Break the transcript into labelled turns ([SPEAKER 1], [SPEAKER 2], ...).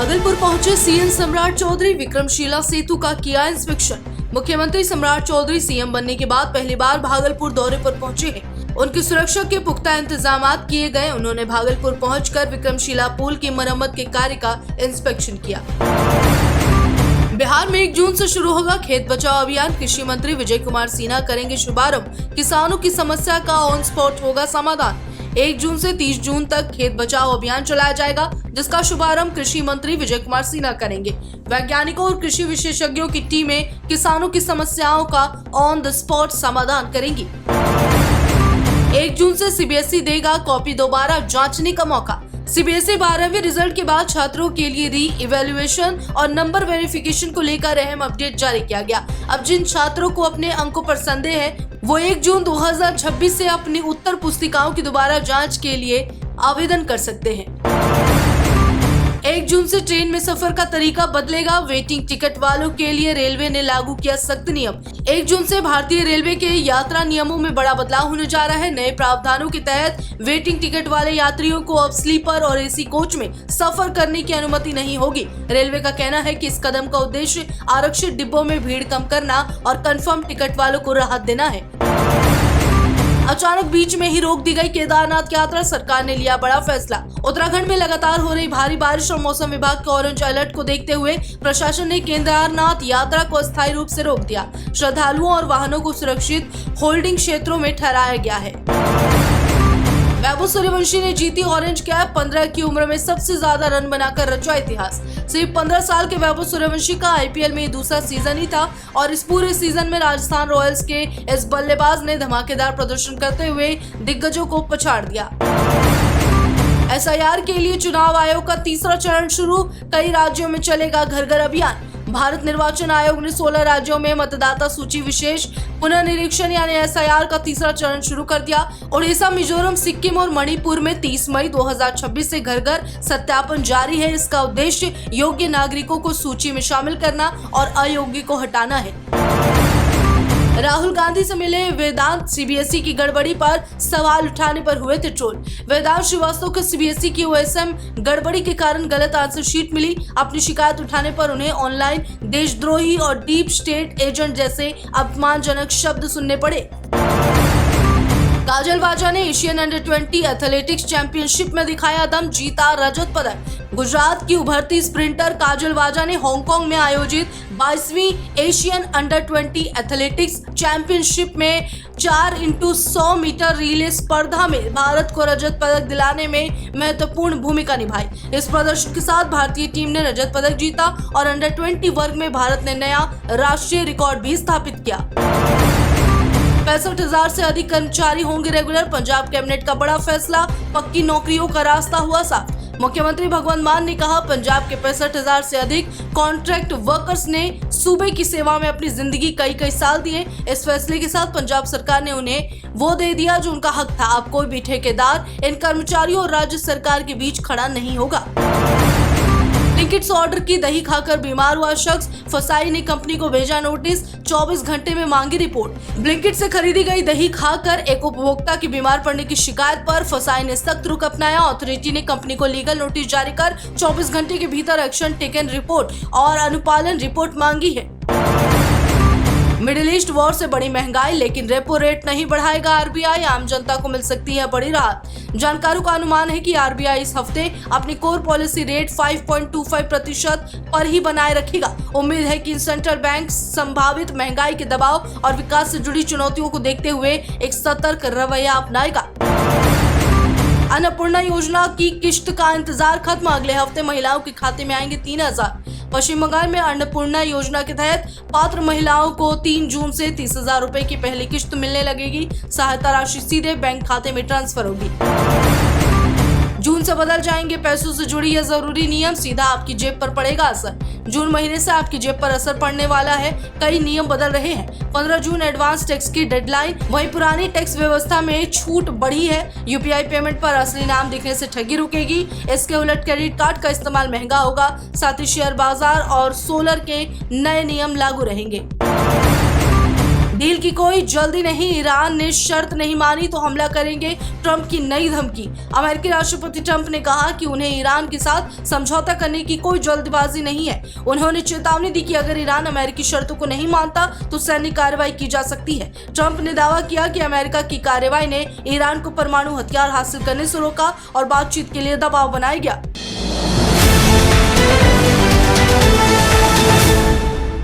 [SPEAKER 1] भागलपुर पहुंचे सीएम सम्राट चौधरी, विक्रमशिला सेतु का किया इंस्पेक्शन। मुख्यमंत्री सम्राट चौधरी सीएम बनने के बाद पहली बार भागलपुर दौरे पर पहुंचे हैं। उनकी सुरक्षा के पुख्ता इंतजाम किए गए। उन्होंने भागलपुर पहुंचकर विक्रमशिला पुल की मरम्मत के कार्य का इंस्पेक्शन किया। बिहार में 1 जून से शुरू होगा खेत बचाओ अभियान। कृषि मंत्री विजय कुमार सिन्हा करेंगे शुभारंभ। किसानों की समस्या का ऑन स्पॉट होगा समाधान। 1 जून से 30 जून तक खेत बचाओ अभियान चलाया जाएगा, जिसका शुभारंभ कृषि मंत्री विजय कुमार सिन्हा करेंगे। वैज्ञानिकों और कृषि विशेषज्ञों की टीमें किसानों की समस्याओं का ऑन द स्पॉट समाधान करेंगी। 1 जून से सीबीएसई देगा कॉपी दोबारा जांचने का मौका। सीबीएसई 12वीं रिजल्ट के बाद छात्रों के लिए री इवैल्यूएशन और नंबर वेरिफिकेशन को लेकर अहम अपडेट जारी किया गया। अब जिन छात्रों को अपने अंकों पर संदेह है, वो 1 जून 2026 से अपनी उत्तर पुस्तिकाओं की दोबारा जांच के लिए आवेदन कर सकते हैं। 1 जून से ट्रेन में सफर का तरीका बदलेगा। वेटिंग टिकट वालों के लिए रेलवे ने लागू किया सख्त नियम। 1 जून से भारतीय रेलवे के यात्रा नियमों में बड़ा बदलाव होने जा रहा है। नए प्रावधानों के तहत वेटिंग टिकट वाले यात्रियों को अब स्लीपर और एसी कोच में सफर करने की अनुमति नहीं होगी। रेलवे का कहना है कि इस कदम का उद्देश्य आरक्षित डिब्बों में भीड़ कम करना और कंफर्म टिकट वालों को राहत देना है। अचानक बीच में ही रोक दी गई केदारनाथ यात्रा, सरकार ने लिया बड़ा फैसला। उत्तराखंड में लगातार हो रही भारी बारिश और मौसम विभाग के ऑरेंज अलर्ट को देखते हुए प्रशासन ने केदारनाथ यात्रा को अस्थायी रूप से रोक दिया। श्रद्धालुओं और वाहनों को सुरक्षित होल्डिंग क्षेत्रों में ठहराया गया है। वैभव सूर्यवंशी ने जीती ऑरेंज कैप। 15 की उम्र में सबसे ज्यादा रन बनाकर रचा इतिहास। सिर्फ 15 साल के वैभव सूर्यवंशी का आईपीएल में दूसरा सीजन ही था और इस पूरे सीजन में राजस्थान रॉयल्स के इस बल्लेबाज ने धमाकेदार प्रदर्शन करते हुए दिग्गजों को पछाड़ दिया। एसआईआर के लिए चुनाव आयोग का तीसरा चरण शुरू। कई राज्यों में चलेगा घर घर अभियान। भारत निर्वाचन आयोग ने 16 राज्यों में मतदाता सूची विशेष पुनर्निरीक्षण यानी एसआईआर का तीसरा चरण शुरू कर दिया। ओडिशा, मिजोरम, सिक्किम और मणिपुर में 30 मई 2026 से घर घर सत्यापन जारी है। इसका उद्देश्य योग्य नागरिकों को सूची में शामिल करना और अयोग्य को हटाना है। राहुल गांधी से मिले वेदांत, सीबीएसई की गड़बड़ी पर सवाल उठाने पर हुए थे ट्रोल। वेदांत श्रीवास्तव को सीबीएसई की ओएसएम गड़बड़ी के कारण गलत आंसर शीट मिली। अपनी शिकायत उठाने पर उन्हें ऑनलाइन देशद्रोही और डीप स्टेट एजेंट जैसे अपमानजनक शब्द सुनने पड़े। काजल वाजा ने एशियन अंडर 20 एथलेटिक्स चैंपियनशिप में दिखाया दम, जीता रजत पदक। गुजरात की उभरती स्प्रिंटर काजल वाजा ने हांगकांग में आयोजित 22वीं एशियन अंडर 20 एथलेटिक्स चैंपियनशिप में 4x100 मीटर रिले स्पर्धा में भारत को रजत पदक दिलाने में महत्वपूर्ण भूमिका निभाई। इस प्रदर्शन के साथ भारतीय टीम ने रजत पदक जीता और अंडर 20 वर्ग में भारत ने नया राष्ट्रीय रिकॉर्ड भी स्थापित किया। 65,000 से अधिक कर्मचारी होंगे रेगुलर। पंजाब कैबिनेट का बड़ा फैसला, पक्की नौकरियों का रास्ता हुआ साफ। मुख्यमंत्री भगवंत मान ने कहा, पंजाब के 65,000 से अधिक कॉन्ट्रैक्ट वर्कर्स ने सूबे की सेवा में अपनी जिंदगी कई साल दिए। इस फैसले के साथ पंजाब सरकार ने उन्हें वो दे दिया जो उनका हक था। अब कोई भी ठेकेदार इन कर्मचारियों और राज्य सरकार के बीच खड़ा नहीं होगा। ब्लिंकिट ऑर्डर की दही खाकर बीमार हुआ शख्स, फसाई ने कंपनी को भेजा नोटिस, 24 घंटे में मांगी रिपोर्ट। ब्लिंकिट से खरीदी गई दही खाकर एक उपभोक्ता की बीमार पड़ने की शिकायत पर फसाई ने सख्त रुख अपनाया। अथॉरिटी ने कंपनी को लीगल नोटिस जारी कर 24 घंटे के भीतर एक्शन टेकन रिपोर्ट और अनुपालन रिपोर्ट मांगी है। मिडिल ईस्ट वॉर से बड़ी महंगाई, लेकिन रेपो रेट नहीं बढ़ाएगा आरबीआई। आम जनता को मिल सकती है बड़ी राहत। जानकारों का अनुमान है कि आरबीआई इस हफ्ते अपनी कोर पॉलिसी रेट 5.25% पर ही बनाए रखेगा। उम्मीद है कि सेंट्रल बैंक संभावित महंगाई के दबाव और विकास से जुड़ी चुनौतियों को देखते हुए एक सतर्क रवैया अपनाएगा। अन्नपूर्णा योजना की किश्त का इंतजार खत्म। अगले हफ्ते महिलाओं के खाते में आएंगे 3,000। पश्चिम बंगाल में अन्नपूर्णा योजना के तहत पात्र महिलाओं को 3 जून से 30,000 रुपए की पहली किश्त मिलने लगेगी। सहायता राशि सीधे बैंक खाते में ट्रांसफर होगी। जून से बदल जाएंगे पैसों से जुड़ी यह जरूरी नियम, सीधा आपकी जेब पर पड़ेगा असर। जून महीने से आपकी जेब पर असर पड़ने वाला है। कई नियम बदल रहे हैं। 15 जून एडवांस टैक्स की डेडलाइन। वहीं पुरानी टैक्स व्यवस्था में छूट बढ़ी है। यूपीआई पेमेंट पर असली नाम दिखने से ठगी रुकेगी। इसके उलट क्रेडिट कार्ड का इस्तेमाल महंगा होगा। साथ ही शेयर बाजार और सोलर के नए नियम लागू रहेंगे। डील की कोई जल्दी नहीं, ईरान ने शर्त नहीं मानी तो हमला करेंगे, ट्रंप की नई धमकी। अमेरिकी राष्ट्रपति ट्रंप ने कहा कि उन्हें ईरान के साथ समझौता करने की कोई जल्दबाजी नहीं है। उन्होंने चेतावनी दी कि अगर ईरान अमेरिकी शर्तों को नहीं मानता तो सैन्य कार्रवाई की जा सकती है। ट्रंप ने दावा किया कि अमेरिका की कार्रवाई ने ईरान को परमाणु हथियार हासिल करने से रोका और बातचीत के लिए दबाव बनाया गया।